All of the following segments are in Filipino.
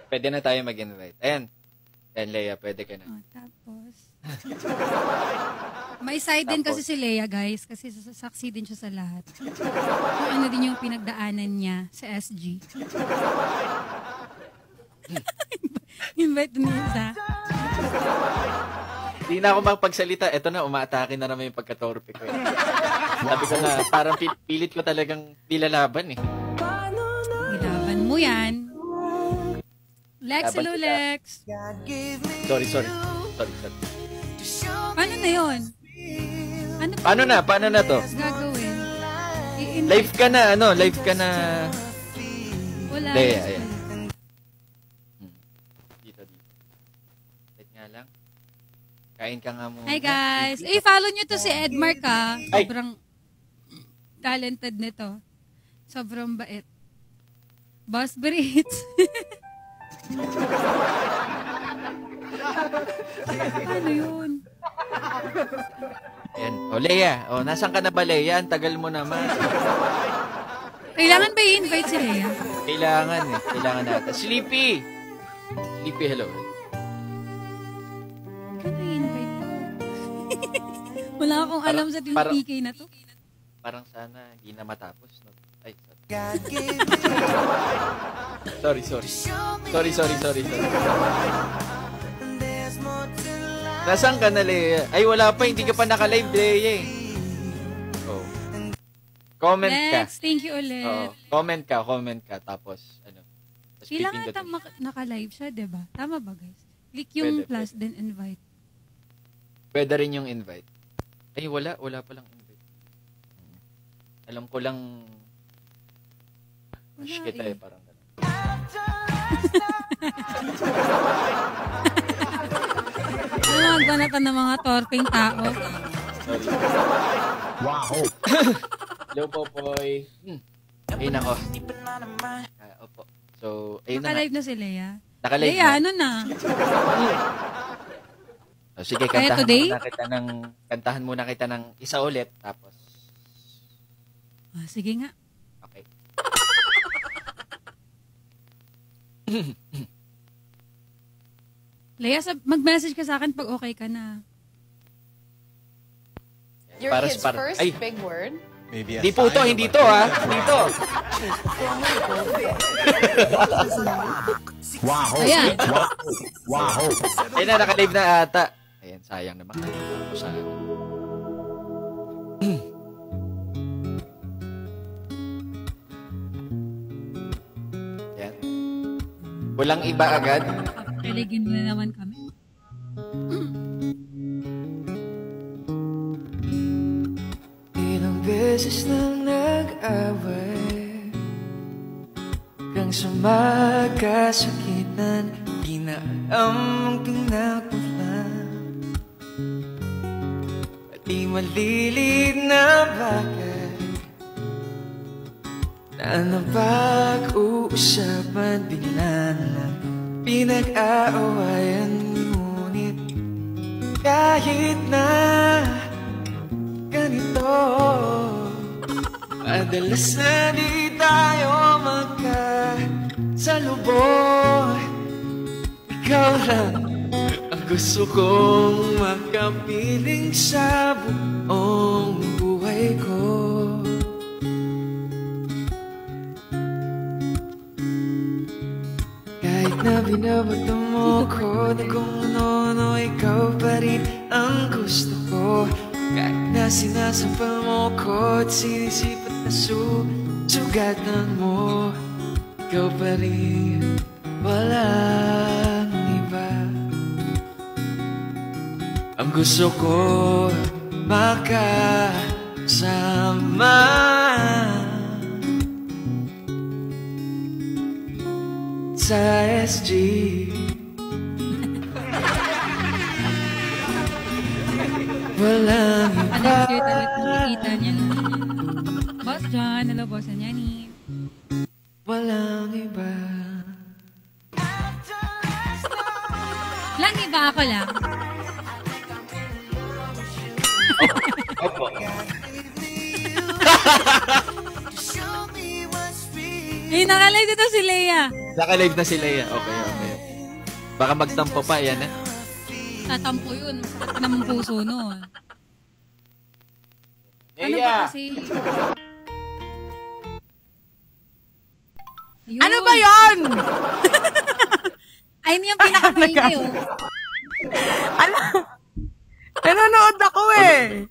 Pwede na tayo mag-invite. Ayan. Ayan, Leia, pwede ka na. Oh, tapos. May side din kasi si Leia, guys. Kasi saksi din siya sa lahat. Kung ano din yung pinagdaanan niya sa SG. Invite din niya sa... Hindi na ako makapagsalita. Eto na, umaatake na naman yung pagkatorpe ko. Sabi ko na, parang pilit ko talagang nilalaban eh. Nilaban mo yan. Lex, hello Lex. Sorry. Paano na yun? Paano na to? Gagawin? Live ka na, live ka na. Wala. Ayan. Dito. Wait nga lang. Kain ka nga muna. Hi guys. Follow nyo to si Edmark ha. Sobrang talented nito. Sobrang bait. Boss Brits. Paano yun? Ayan. Leia. Nasaan ka na ba, Leia? Ang tagal mo naman. Kailangan ba i-invite si Leia? Kailangan natin. Sleepy, hello. Kano i-invite mo? Wala akong alam sa PK na to. Parang sana hindi na matapos. No? Ay, sorry. Sorry. Nasaan ka na, Leia? Ay, wala pa. Hindi ka pa naka-live, Leia. Comment ka. Next, thank you ulit. Comment ka. Tapos, kailangan naka-live siya, diba? Tama ba, guys? Click yung plus, then invite. Pwede rin yung invite. Ay, wala palang invite. Alam ko lang, push kita parang gano'n. Magbanatan ng mga torping tao. Sorry. Wow! Hello, Popoy. Ay, nako. Opo. So, ayun na. Naka-live na si Leia. Naka-live Leia, na. ano na? Sige, kantahan muna kita ng isa ulit. Tapos. Sige nga. Okay. Leia, mag-message ka sa akin pag okay ka na. Your kid's first big word? Maybe hindi po to, hindi to ha. Hindi to. Wow. Ayan. Wow. Ayun na, naka-live na ata. Ayan, sayang naman. Ayan. Walang iba agad. Kiligin mo na naman kami. Ilang beses nang nag-away hanggang sa magkasakitan, di na alam ang pinagmulan at di malilid na bagay na napag-uusapan, bigla na pinag-aawayan. Ngunit kahit na ganito, madalas na di tayo magkasalubong. Ikaw lang ang gusto kong makapiling sa buong buhay ko. Kahit na binabato mo ko na kung ano, ikaw pa rin ang gusto ko. Kahit na sinasampal mo ko at sinisipat na sugatan mo, ikaw pa rin, walang iba. Ang gusto ko makasama sa SG. Walang iba. Next year talit makikita niya. Boss John, hello boss Anyani. Walang iba. Lang iba ako lang. Opo. Ay, nakalive dito si Leia. Naka-live na sila yan. Okay. Baka magtampo pa, yan eh. Tatampo yun. Masakit naman puso nun. Ano ba kasi? Ayun. Ano ba yan? Ayun yung pinakamaingay, oh. Nanonood ako eh.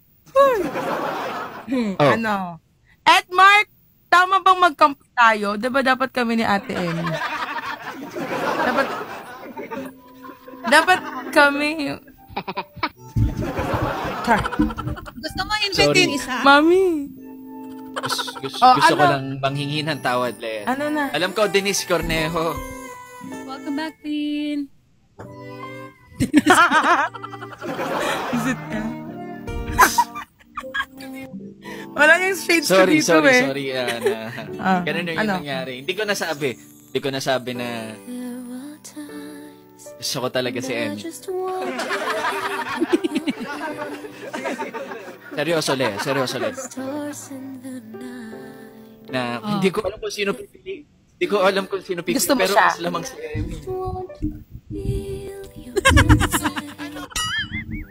Ano? Mark, tama bang mag-camp tayo? Diba dapat kami ni Ate Emmy? Dapat kami... Gusto mo invite yung isa? Mami. Gusto ko lang manghingi ng tawad, Lea. Ano na? Alam ko, Denise Cornejo. Welcome back, Tin. Is it ka? Wala yung shades ko dito Sorry. Ganun yung nangyari. Hindi ko nasabi na gusto ko talaga si Emmy. Seryoso, Le. Na hindi ko alam kung sino pipili. Gusto mo pero siya? mas lamang si Emmy.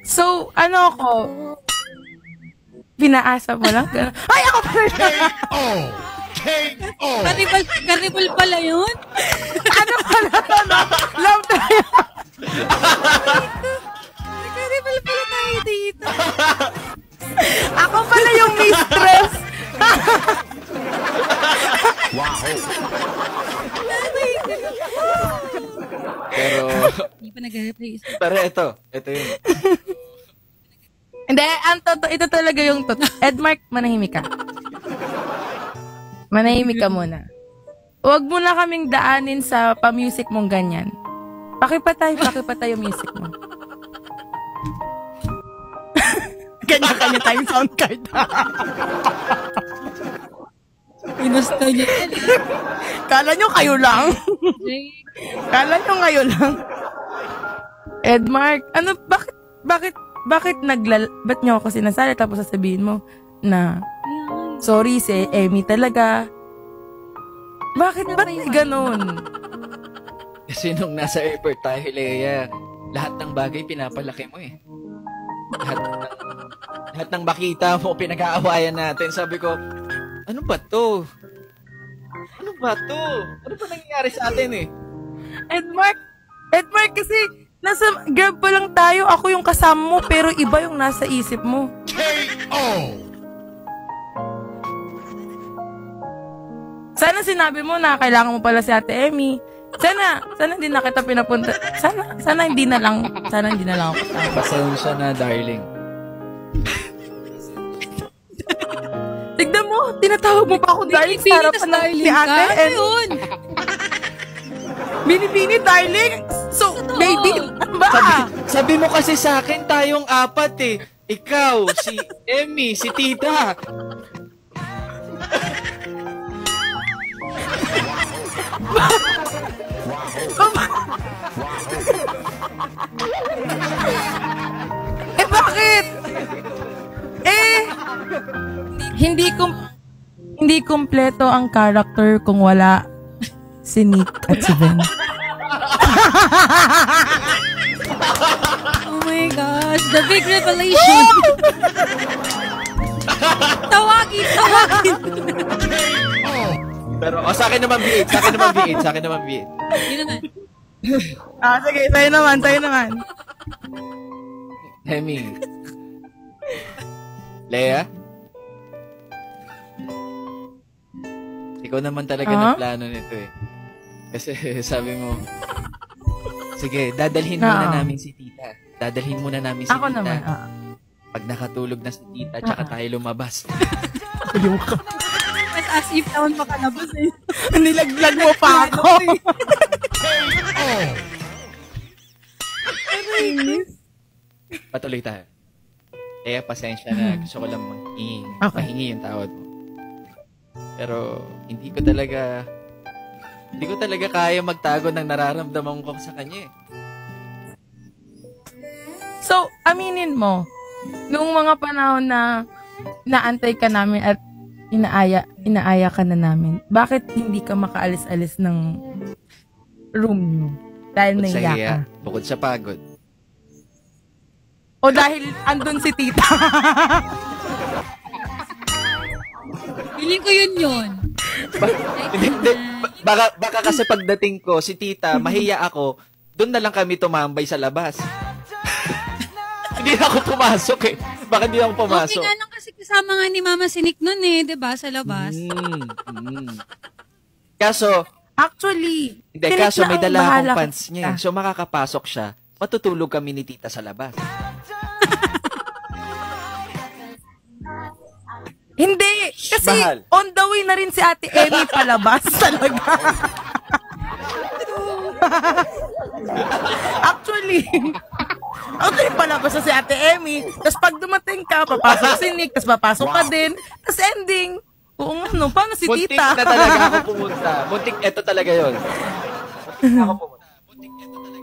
So, ano ako? Pinaasa mo lang? Ay, ako pala! K.O. Carnival pala yun? Ano pala? Love tayo! Carnival pala tayo dito. Ako pala yung mistress! Pero Hindi pa nag-replace. Pero ito yun. Hindi, ito talaga yung totoo. Edmark, manahimik ka. Manahimik ka muna. Huwag mo na kaming daanin sa pa-music mong ganyan. Pakipatay yung music mo. Kanya-kanya tayong sound card. Inusta niya. Kala nyo kayo lang. Edmark, ano, bakit ba't nyo ako sinasali tapos sasabihin mo na sorry si Emmy talaga? Ba't ganun? Kasi nung nasa airport tayo, Lea, lahat ng bagay pinapalaki mo eh. Lahat ng makita mo, pinag-aawayan natin. Sabi ko, ano ba to? Ano ba nangyayari sa atin eh? Edmark, kasi nasa Grab pa lang tayo, ako yung kasama mo, pero iba yung nasa isip mo. K.O. Sana sinabi mo na kailangan mo pala si Ate Emmy. Sana hindi na kita pinapunta. Sana hindi na lang ako kasama. Pasensya na, darling. Tignan mo, tinatawag mo pa ako darling sa harapan ng si Ate. Yun. Binibini, darling. So, baby, ano ba? Sabi mo kasi sa akin, tayong apat eh. Ikaw, si Emmy, si Tita. Bakit? Hindi kumpleto ang character kung wala si Nick at si Ben. Oh my gosh, the big revelation. Tawagin. Pero, sa akin naman B8. Yun naman. Sige, tayo naman. Emmy. Lea? Ikaw naman talaga ng plano nito eh. Kasi sabi mo, sige, dadalhin muna namin si Tita. Ako naman, Pag nakatulog na si Tita, tsaka tayo lumabas. Mas as if naman makalabas eh. Nilaglag mo pa ako. Patuloy tayo. Pasensya na. Gusto ko lang mahingi yung tawad mo. Pero, hindi ko talaga kaya magtago ng nararamdaman ko sa kanya eh. So, aminin mo, noong mga panahon na naantay ka namin at inaaya ka na namin, bakit hindi ka makaalis-alis ng room nyo? Dahil Bukod sa naiyak hiya, ka. bukod sa pagod. O dahil andun si tita. Feeling ko yun. Hindi, baka kasi pagdating ko, si tita, mahiya ako, doon na lang kami tumambay sa labas. Hindi na ako pumasok eh. Baka hindi ako pumasok. Okay nga lang kasi kasama nga ni Mama si Nick nun eh, diba? Sa labas. Kaso, Actually, kaso may dala akong pants niya. So makakapasok siya, matutulog kami ni tita sa labas. Hindi! Kasi on the way na rin si Ate Emmy palabas talaga. Actually, palabas na si Ate Emmy. Tapos pag dumating ka, papasok si Nick, tapos papasok ka din. Tapos ending. Oo nga, no? Paano si Muntik tita? na talaga ako pumunta. Muntik, eto talaga yun. Ako pumunta.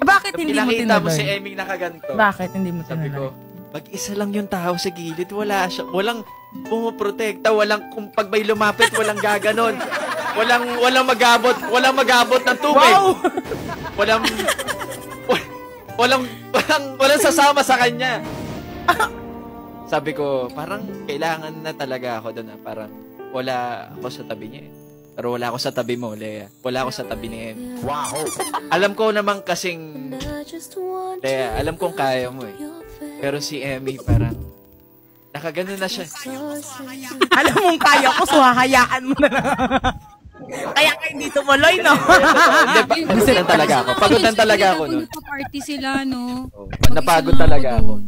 Bakit hindi mo Pinakita mo tinuloy? si Emmy nakaganto. Bakit hindi mo Sabi tinuloy? ko, mag-isa lang yung tao sa gilid. Wala siya. Walang pumuprotekta. Walang, kung pag may lumapit, walang gaganon. Walang magabot ng tubig. Wow! Walang sasama sa kanya. Sabi ko, parang kailangan na talaga ako doon. Parang wala ako sa tabi niya. Pero wala ako sa tabi mo, Lea. Wala ako sa tabi ni Emmy. Wow! Alam ko naman kasing, Lea, alam kong kaya mo eh. Pero si Emmy parang, nakagano na siya. Alam mong kaya ko, so hahayaan mo na lang. Kaya ka hindi tumuloy, no? Pagod na talaga ako. Pagod na talaga ako nun. Party sila, no? Napagod talaga ako.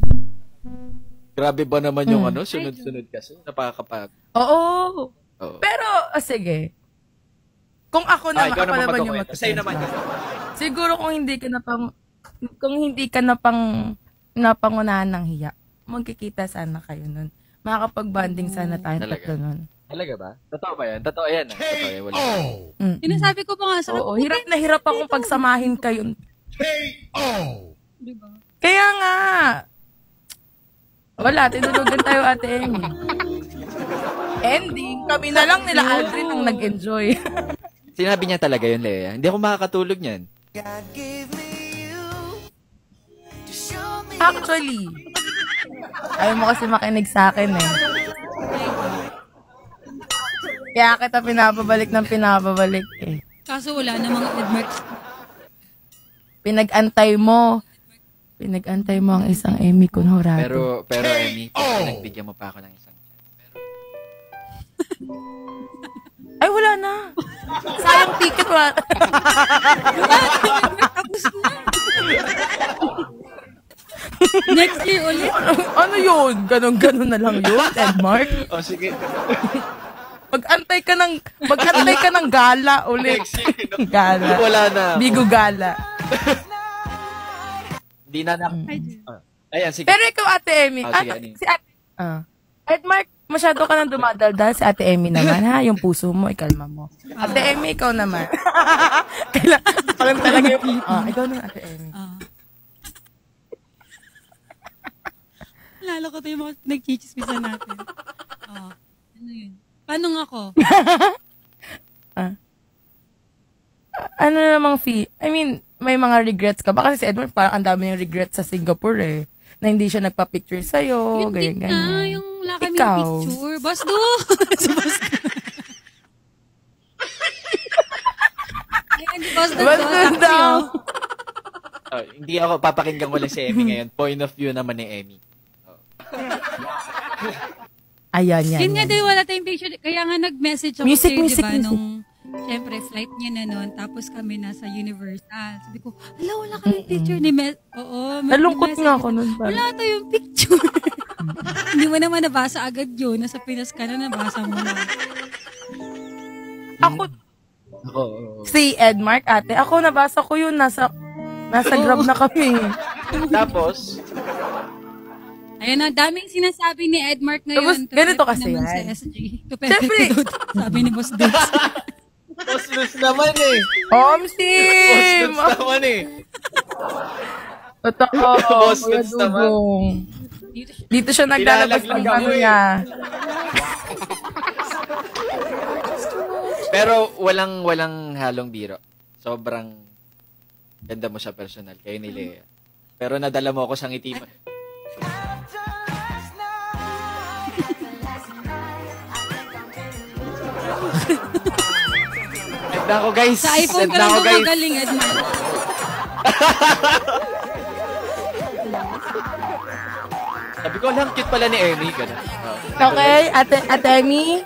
Grabe ba naman yung sunod-sunod kasi? Napakakapagod. Oo. Pero, sige. Kung ako naman, ikaw ako naman yung sa'yo naman. Siguro kung hindi ka na napangunahan ng hiya, magkikita sana kayo nun. Makakapag-banding sana tayong tatlo nun. Talaga ba? Totoo ba yan? Totoo yan. Totoo yan. Wala. Sinasabi ko pa nga sa Oo, hirap na hirap akong pagsamahin kayo. Diba? Kaya nga. Wala, tinulugan tayo, Ate Emmy. Ending, kami na lang nila Aldrin ang nag-enjoy. Sinabi niya talaga yun, Lea. Hindi ako makakatulog niyan. Actually, ayaw mo kasi makinig sa akin eh. Kaya kita pinapabalik eh. Kaso wala namang Edmark. Pinag-antay mo ang isang Emmy Conhorato. Pero Emmy, pinagbigyan mo pa ako ng isang chance. Ay, wala na. Sayang ticket, wala. Tapos na. Next year ulit. Ano yun? Ganon na lang yun, Edmark. O, sige. Mag-antay ka ng gala ulit. Gala. Wala na. Bigo gala. Di na ayan, sige. Pero ikaw, Ate Emmy. Si Ate, Edmark, masyado ka nang dumadaldal. Si Ate Emmy naman, ha? Yung puso mo, ikalma mo. Ate Emmy, ikaw naman. Parang talaga yung... ikaw naman, Ate Emmy. Lalo ko ito yung mga nagchichismisan natin. Ano yun? Paano nga ako? Ano namang I mean, may mga regrets ka. Baka si Edward, parang ang dami yung regrets sa Singapore eh. Na hindi siya nagpa-picture sa'yo. Yun din na, yung wala kami picture. Boss Do! Boss Do. Hindi ako papakinggan ko lang si Emmy ngayon. Point of view naman ni Emmy. Ayan. Yun nga din, wala tayong picture. Kaya nga nag-message ako Music. Nung, syempre, flight niya na noon. Tapos kami nasa Universal. Sabi ko, wala kami picture ni nalungkot nga ako nun. Wala tayong picture. Hindi mo naman nabasa agad yun. Nasa Pinas ka na, nabasa mo na. Ako, si Edmark, ate, ako nabasa ko yun. Nasa Grab na kami. Tapos, ayun na, daming sinasabi ni Edmark ngayon. Tapos, ganito kasi naman yan. sa SG. Siyempre. Sabi ni Boss Dutz. Boss Dutz naman eh. Omsim! Boss Dutz naman eh. Totoo. Boss Dutz naman. Dito siya naglalabas ng ano niya. Pero walang halong biro. Sobrang Ganda mo sa personal, kayo ni Lea. Pero nadala mo ako sa ngiti mo. Ganda ako, guys. Sa iPhone ka lang gumagaling, Edmar. Sabi ko, lang cute pala ni Emmy. Ganun. Okay, Ate Emmy.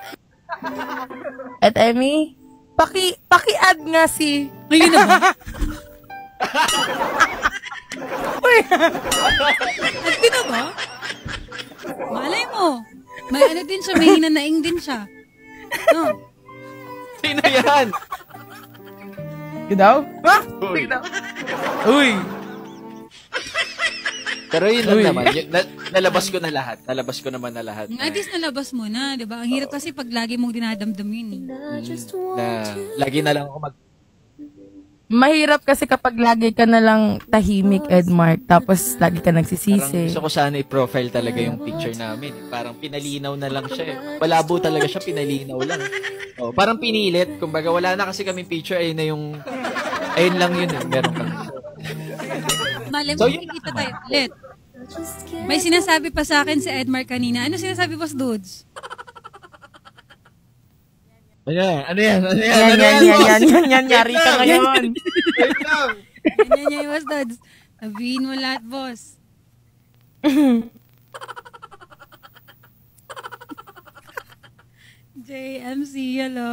Ate Emmy. Paki-add nga si... Ayun na ba? Uy. Add ka na ba? Malay mo. May ano din siya, may hinanaing din siya. No. Sino yan? Daw? Ha? Uy. Uy. Pero yun lang naman. Nalabas ko na lahat. Nalabas ko naman na lahat. At least nalabas mo na, di ba? Ang hirap kasi pag lagi mong dinadamdam yun eh. Na lagi na lang ako Mahirap kasi kapag lagi ka na lang tahimik, Edmark, tapos lagi ka nagsisisi. Parang gusto ko sana i-profile talaga yung picture namin. Parang pinalinaw na lang siya eh. Malabo talaga siya, pinalinaw lang. Oh, parang pinilit. Kumbaga, wala na kasi kaming picture. Ayun na yung... Ayun lang yun eh. Meron kami. Malay mo, makikita tayo ulit. May sinasabi pa sa akin si Edmar kanina. Ano sinasabi, Boss Dudes? Ano yan? Yan, yari ka ngayon. Wait lang. Yan, Boss Dudes. Sabihin mo lahat, boss. JMC, hello.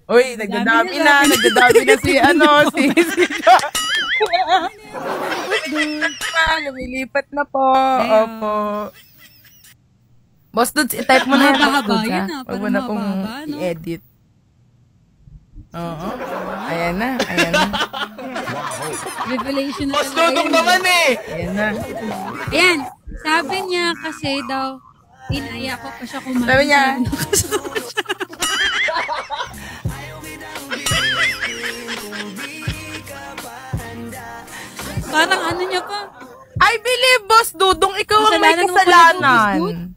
Uy, nagdadami na si lumilipat na po. Opo. Boss Dudes, i-type mo na yan. Huwag mo na pong i-edit. Oo. Ayan na. Revelation na. Boss Dudong naman eh! Ayan na. Ayan. Sabi niya kasi daw, inaya ko pa siya kumain. Sabi niya. Parang ano niya pa? I believe, Boss Dudong, ikaw ang may kasalanan.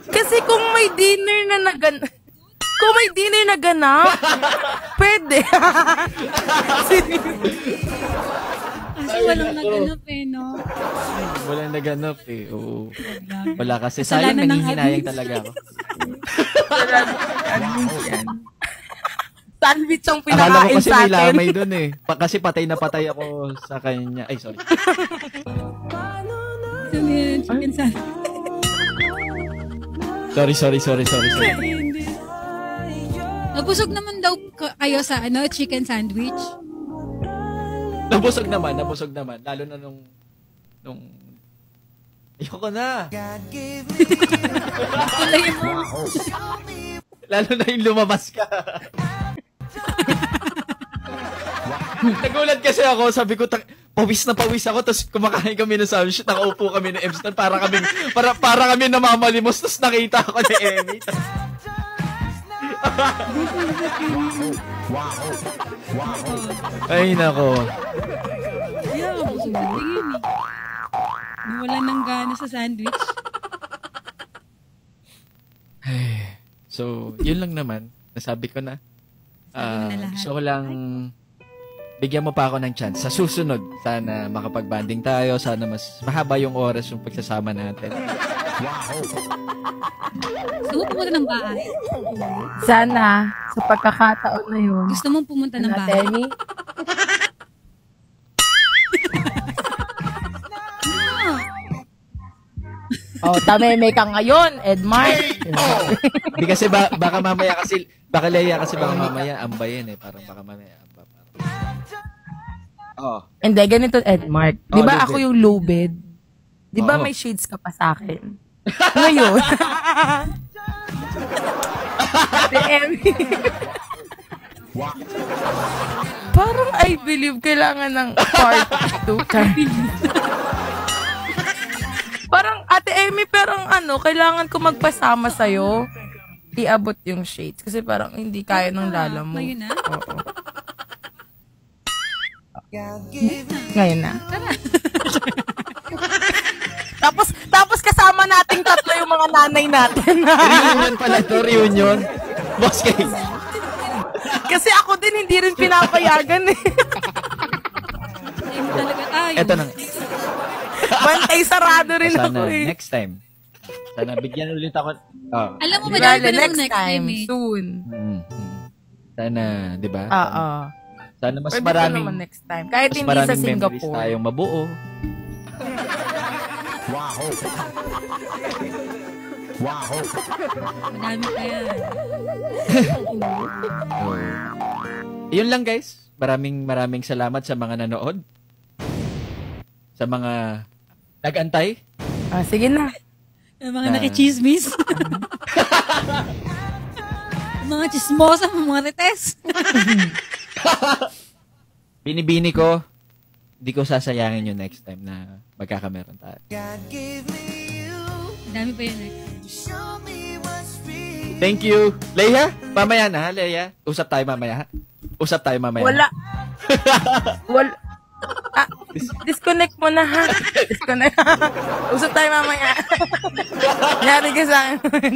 Kasi kung may dinner na naganap, pwede. Kasi walang naganap eh, no? Walang naganap eh, oo. Wala kasi. Sayang nanghihinayang talaga ako. Sandwich ang Akala ko pinakain kasi sa may atin. lamay dun eh. Kasi patay na patay ako sa kanya. Ay, sorry. Sabi chicken sandwich. Sorry. Nabusog naman daw kayo sa chicken sandwich. Nabusog naman. Lalo na nung ayoko na. Lalo na yung lumabas ka. Nagulat kasi ako, sabi ko, pawis ako, tapos kumakain kami ng sandwich, nakaupo kami ng Emston, para kami namamalimos, tapos nakita ako ni Emmy. Ay, nako. Yeah, busog na tingin eh. Wala nang gana sa sandwich. So, yun lang naman. Nasabi ko na. Gusto ko lang bigyan mo pa ako ng chance. Sa susunod, sana makapag-banding tayo. Sana mas mahaba yung oras yung pagsasama natin. Gusto mo pumunta ng bahay? Sana, sa pagkakataon na yun. Gusto mong pumunta ng bahay? Tenny? Tameme ka ngayon, Edmark. Hindi kasi baka mamaya kasi, baka mamaya ambayin eh. Parang baka mamaya amba. Hindi, ganito, Edmark. Di ba ako lubid. yung lubid? Di ba may shades ka pa sa akin? Ngayon. Ate Emmy. Parang I believe kailangan ng part 2. Parang Ate Emmy, parang kailangan ko magpasama sa'yo. Iabot yung shades. Kasi parang hindi kaya ng lala mo. Ngayon na? Oo. Ngayon na. Tapos kasama nating tatlo yung mga nanay natin. Reunion pala to, reunion. Boss Kay. Kasi ako din hindi rin pinapayagan eh. Eto na. Bantay sarado rin Sana, ako eh. next time. Sana bigyan ulit ako. Oh. Alam mo, madami pa next next time, time eh. soon. Sana, di ba? Oo. Sana mas Pwede maraming naman next time. Kahit mas hindi maraming sa memories Singapore. tayong mabuo. Madami pa yan. Yun lang guys. Maraming salamat sa mga nanood. Sa mga nag-antay. Sige na. Yung mga nakichismis. Mga chismosa, mga rites. Binibini ko, di ko sasayangin yung next time na magkakameron tayo. Madami pa yun next time. Thank you. Leia, mamaya na, Leia. Usap tayo mamaya. Wala. Disconnect mo na ha. Disconnect. Usap tayo mamaya. Yari ka sa akin.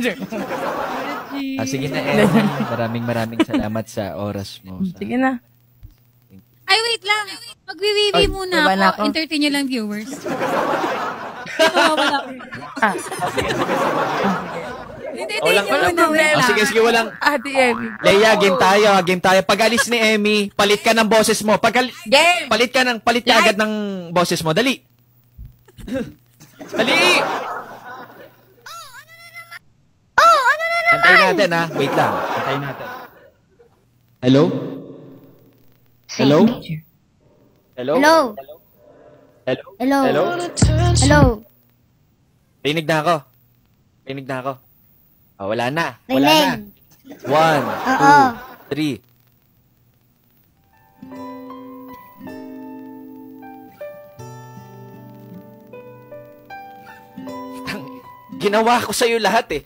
Sige na, Emmy. Maraming salamat sa oras mo. Sige na. Ay, wait lang. Magwiwiwi muna ako. Entertain nyo lang viewers. Wala ko. Walang problema. Sige, walang. Ate Emmy. Leia, game tayo. Pag alis ni Emmy, palit ka ng boses mo. Game! Palit ka agad ng boses mo. Dali. Dali! Antayin natin, ha? Wait lang. Antayin natin. Hello? Hello? Hello? Hello? Hello? Hello? Hello? Hello? Rinig na ako. Oh, wala na. Rinig. 1, 2, 3. Ginawa ko sa'yo lahat eh.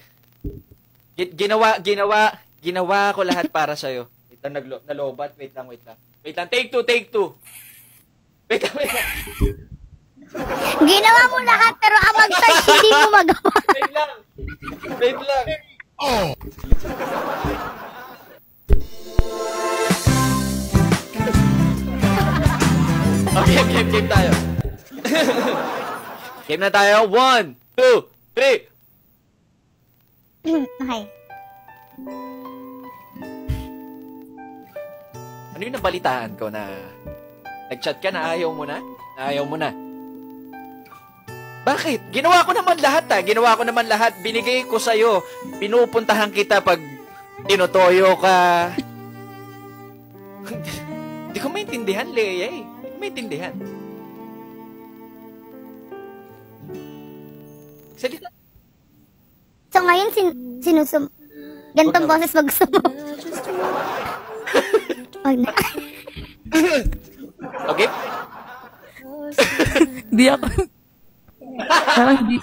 Ginawa ko lahat para sa'yo. Wait lang, nalobat. Wait lang. Take two. Wait lang. Ginawa mo lahat pero ang mag-search hindi mo magawa. Wait lang. Oh. Okay, game tayo. Game na tayo. 1, 2, 3. Okay. Ano yung nabalitaan ko na nag-chat ka na ayaw mo na? Bakit? Ginawa ko naman lahat. Binigay ko sa'yo. Pinupuntahan kita pag tinutoyo ka. Hindi ko maintindihan, Leia eh. Hindi ko maintindihan. Salita. So ngayon, ganitong boses pag gusto mo. Okay? Di ako. Parang di.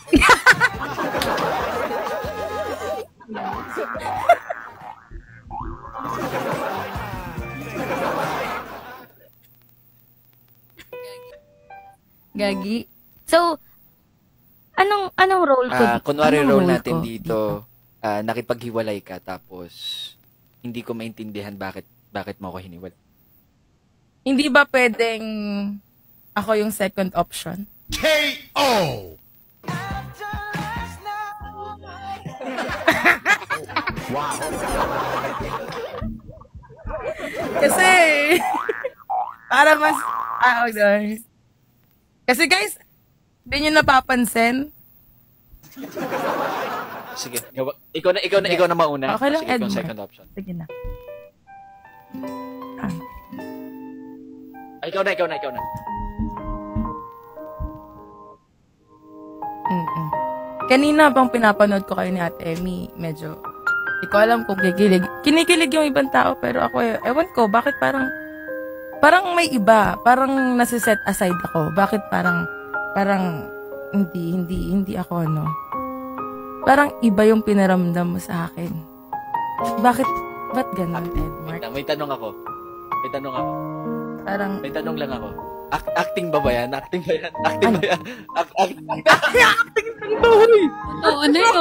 Gagi. So, anong role ko? Kunwari role natin dito, nakipaghiwalay ka tapos hindi ko maintindihan bakit mo ako hiniwalay. Hindi ba pwedeng ako yung second option? K.O. Wow. Kasi, para mas, okay. Kasi guys, hindi nyo napapansin. Sige, ikaw na mauna. Okay lang, sige, ikaw Edmar. second option. Sige na. Ikaw na. Kanina bang pinapanood ko kayo ni Ate Emmy, medyo, hindi ko alam kung kinikilig yung ibang tao, pero ako, ewan ko, bakit parang may iba, parang nasiset aside ako, bakit parang hindi ako parang iba yung pinaramdam mo sa akin. Ba't ganun, Edmar? May tanong ako. Parang, may tanong lang ako. Acting ba yan? Acting ba yan? Acting ba, huy? Oo, ano yun?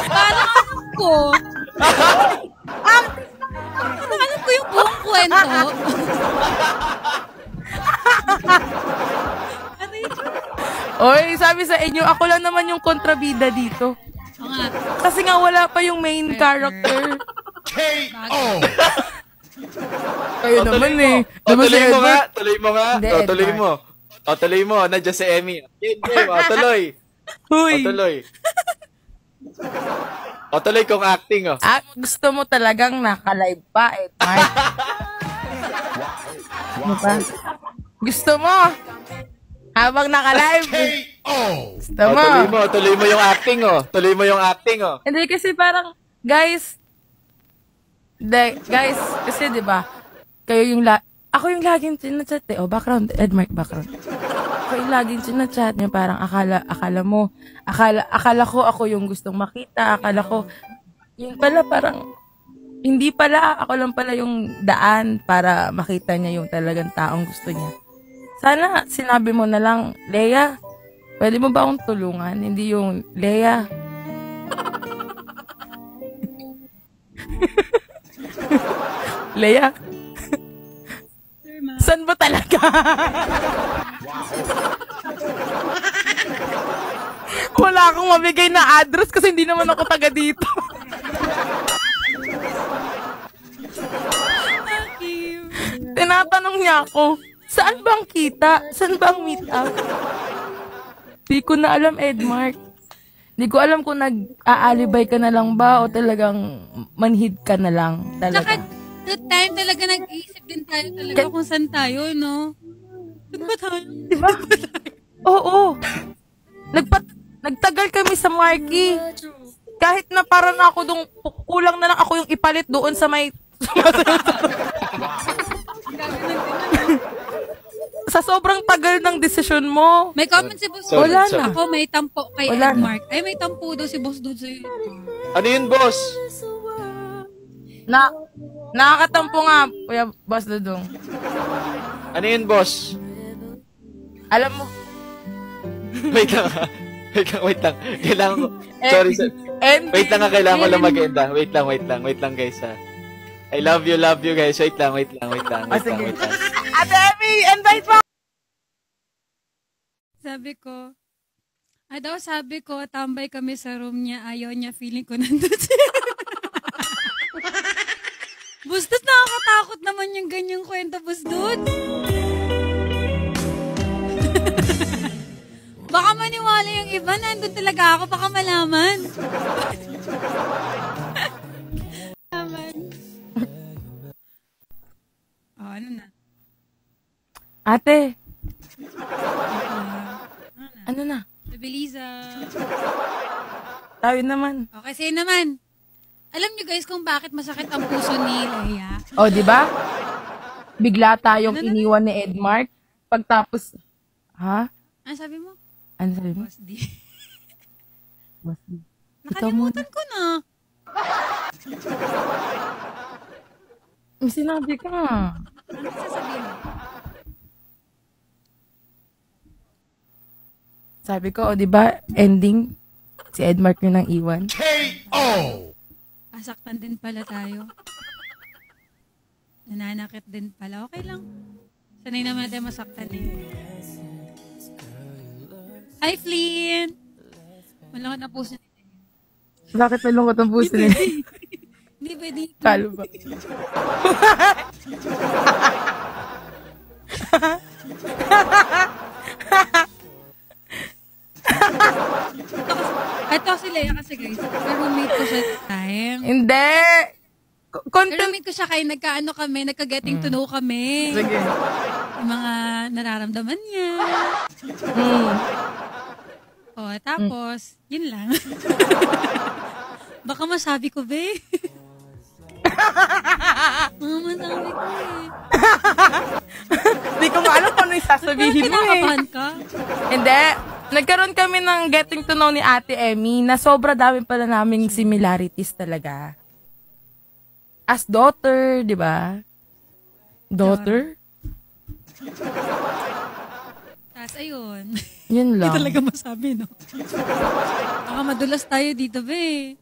Parang ko. ko yung buong kwento. Oy, sabi sa inyo, ako lang naman yung kontrabida dito. Kasi nga wala pa yung main character. K.O. Kayo naman eh. Tuloy mo nga. Hindi, Tuloy mo. Nandiyan si Emmy. Tuloy. Huy. Tuloy kung acting. Gusto mo talagang naka-live pa, Edmark. Ano ba? Gusto mo? Habang naka-live. Gusto mo? Tuloy mo yung acting. Hindi kasi parang, guys, kasi diba, ako yung laging sinachat eh. Background, Edmark, background. Ako yung laging sinachat niya, parang akala ko ako yung gustong makita, akala ko, yun pala parang, hindi pala, ako lang pala yung daan para makita niya yung talagang taong gusto niya. Sana sinabi mo na lang, Leia, pwede mo ba akong tulungan? Hindi yung, Leia. Leia. Saan ba talaga? Wala akong mabigay na address kasi hindi naman ako taga dito. Tinatanong niya ako, saan bang kita? Saan bang meet up? Di ko na alam, Edmark. Di ko alam kung nag-aalibay ka na lang ba o talagang manhid ka na lang. Talaga. Tsaka, that time talaga nag-iisip din tayo talaga kung saan tayo, no? Saan ba tayo? Diba? Oo. Nagtagal kami sa Marky. Kahit na parang ako kulang na lang ako yung ipalit doon sa may... Sa sobrang tagal ng desisyon mo. May comment si Boss Dude. Wala na. Ako may tampo kay Edmark. Ay, may tampo daw si Boss Dude sa'yo. Ano yun, boss? Nakakatampo nga, Kuya Boss Dudong. Ano yun, boss? Alam mo. Wait lang. Kailangan ko. Sorry, sir. Wait lang, kailangan ko lang mag-enda. Wait lang, guys, ha. I love you, guys. Wait lang. Ate Emmy, invite mo! Sabi ko, tambay kami sa room niya, ayaw niya, feeling ko nandun siya. Bustos, nakakatakot naman yung ganyang kwento, Bustot. Baka maniwala yung iba, nandun talaga ako, baka malaman. Ano na? Ate. Ano na? Beliza. Tayo naman. Okay, sa'yo naman. Alam niyo guys kung bakit masakit ang puso ni Leia? Oh, di ba? Bigla tayong iniwan ni Edmark. Pagtapos, ha? Ano sabi mo? Boss D. Nakalimutan ko na. May sinabi ka. Ano sasabihin mo? Sabi ko, di ba, ending, si Edmark yun ang iwan. K.O. Asaktan din pala tayo. Nananakit din pala. Okay lang. Sanay naman natin masaktan eh. Hi, Flynn! Malungkot na puso nila. Bakit malungkot ang puso nila? Hindi pwede. Kalo ba? Ito si Leia kasi guys, roommate ko siya time. Hindi! Roommate ko siya kaya nagkaano kami, nagka-getting to know kami. Sige. Yung mga nararamdaman niya. Tapos, yun lang. Baka masabi ko, be. Masabi ko eh. Hindi ko maalam kung ano yung sasabihin mo eh. Kinakabahan ka? Hindi. Nagkaroon kami ng getting to know ni Ate Emmy na sobra dami pala naming similarities talaga. As daughter, di ba? Daughter? Tapos, ayun. Yun lang. Hindi talaga masabi, no? Baka madulas tayo dito, be.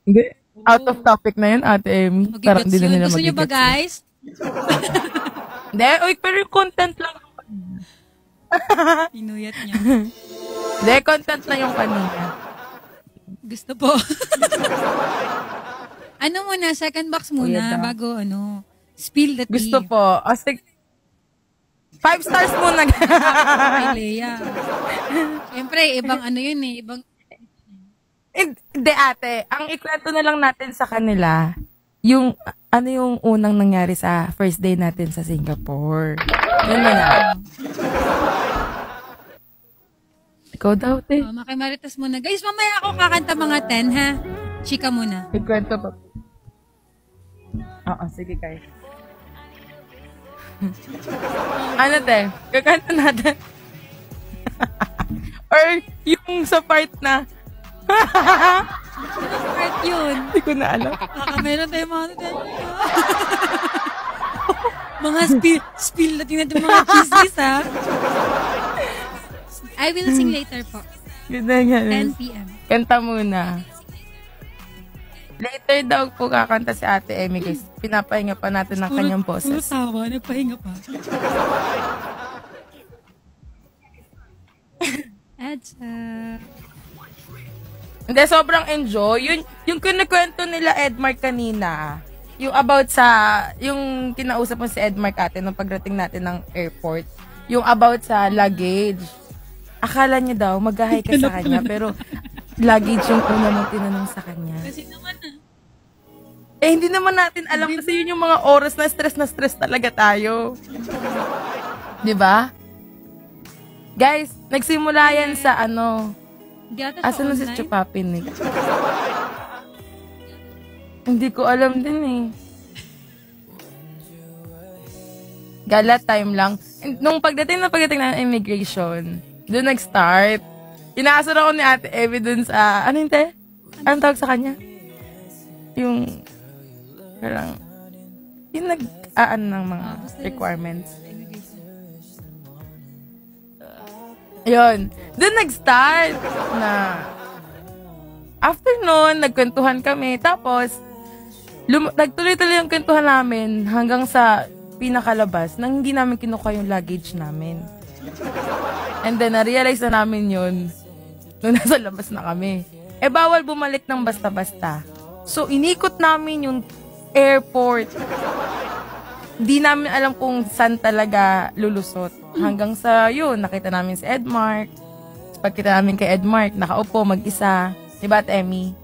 Hindi. Out of topic na yun, Ate Emmy. Parang Magigets hindi na yun. nila Gusto nyo ba, magigets. guys? Hindi, pero yung content lang. Pinuyat niya. Hindi, content na yung kanina. Gusto po. Ano muna, second box muna, Kuya, bago spill the tea. Gusto po. 5 stars muna. Kay Lea. Siyempre, ibang yun eh. Ibang... Hindi, ate. Ang ikwento na lang natin sa kanila, yung unang nangyari sa first day natin sa Singapore. Yun na nga. Ikaw daw, te. Makimaritas muna. Guys, mamaya ako kakanta mga 10, ha? Chika muna. Ikwento pa. Oo, sige, guys. Ano, te? Kakanta natin. Or yung sa part na Part yun. hindi ko na alam. Meron tayo mga mga spill natin natin mga chismis, ha? I will sing later po. Ganyan. 10 p.m. Kanta muna. Later daw po kakanta si Ate Emmy, guys. Pinapahinga pa natin ang kanyang Puro boses. tawa, nagpahinga pa. Edsa. Hindi, sobrang enjoy. Yung kinikwento nila Edmark kanina, yung about sa, yung kinausap mo si Edmark ate nung pagdating natin ng airport, yung about sa luggage. Akala niya daw, mag-hi ka sa kanya, pero luggage yung una mong tinanong sa kanya. Kasi naman hindi naman natin alam kasi yun yung mga oras na stress talaga tayo. Diba? Guys, nagsimula yan sa asan na si Chupapinig? Hindi ko alam din eh. Gala time lang. Nung pagdating ng immigration, doon nag-start. Inaasar ako ni Ate Evie doon sa, anong tawag sa kanya? Yung, parang, yung ng mga requirements. Yun. Doon nag-start na after nun, nagkwentuhan kami. Tapos, nagtuloy-tuloy yung kwentuhan namin hanggang sa pinakalabas nang hindi namin kinuha yung luggage namin. And then, na-realize na namin yun nung nasa labas na kami. Bawal bumalik ng basta-basta. So, inikot namin yung airport. Di namin alam kung saan talaga lulusot. Hanggang sa yun, nakita namin si Edmark. Pagkita namin kay Edmark, nakaupo, mag-isa. Diba, Ate Emmy?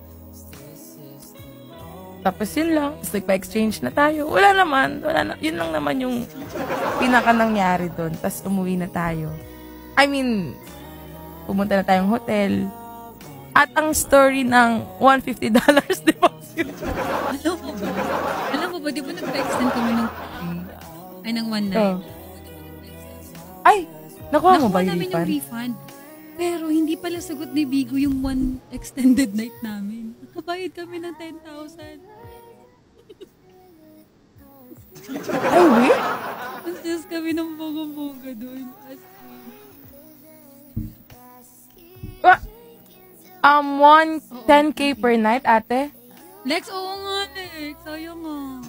Tapos yun lang. Tapos nagpa-exchange na tayo. Wala naman. Yun lang naman yung pinaka nangyari doon. Tapos umuwi na tayo. I mean, pumunta na tayong hotel. At ang story ng $150 deposit. Alam mo ba, di ba nagpa-extend kami ng one night? Ay, nakuha mo ba yung namin yung refund. Pero hindi pala sagot ni Bigo yung one extended night namin. Nakabayad kami ng 10,000. Ay, wait? Tapos kami ng boga-boga doon. 10K per night, ate? Lex, oo nga, Lex. Ayaw nga.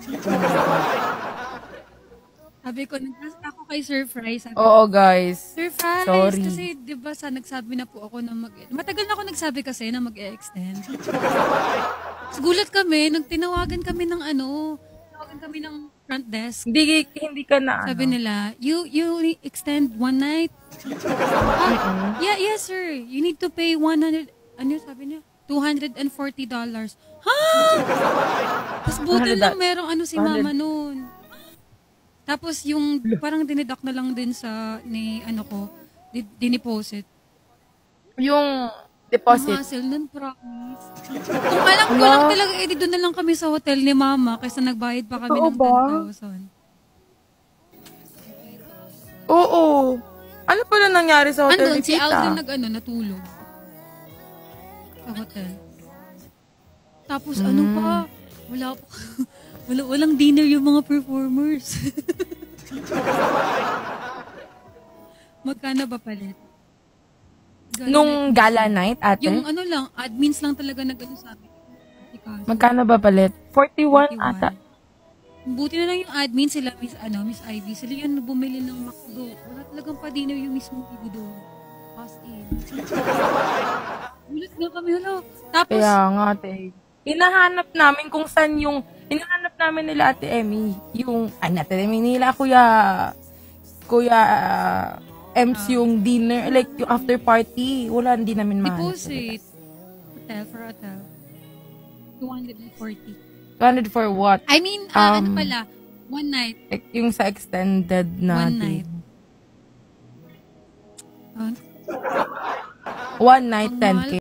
Sabi ko, nagkasta ako kay Sir Fry. Oo, guys. Sir Fry, sorry. kasi di ba nagsabi na po ako na matagal na ako nagsabi kasi na mag-e-extend. Gulat kami, nung tinawagan kami ng front desk. Hindi ka na Sabi nila, you extend one night? Yes sir. You need to pay sabi niya? $240. Ha? Tapos buti lang merong si mama noon. Tapos yung parang dinidak na lang din sa diniposit. Yung deposit. Ang hassle nun, promise. Kung alam ko lang talaga, doon na lang kami sa hotel ni mama kaysa nagbayad pa kami ng 10,000. Oo. Ano pala nangyari sa hotel ni Si Tita? Aldrin natulog. Sa hotel. Tapos walang dinner yung mga performers. Magkano ba palit? Nung gala night, ate? Yung admins lang talaga sa amin. Magkano ba palit? 41 ata. Buti na lang yung admin sila, Miss Ivy. Sila yung bumili ng McDo. Wala talagang padinaw yung mismo ibo doon. As in. Gulat na kami, hala. Tapos, kaya nga, ate. Hinahanap namin kung saan yung, hinahanap namin nila Ate Emmy, yung, Ate Emmy nila, Kuya Ems yung dinner, like yung after party. Wala, hindi namin mahanap. Deposit. Hotel. 240. 200 for what? I mean, ano pala, one night. Yung sa extended na. One night. One night, 10K.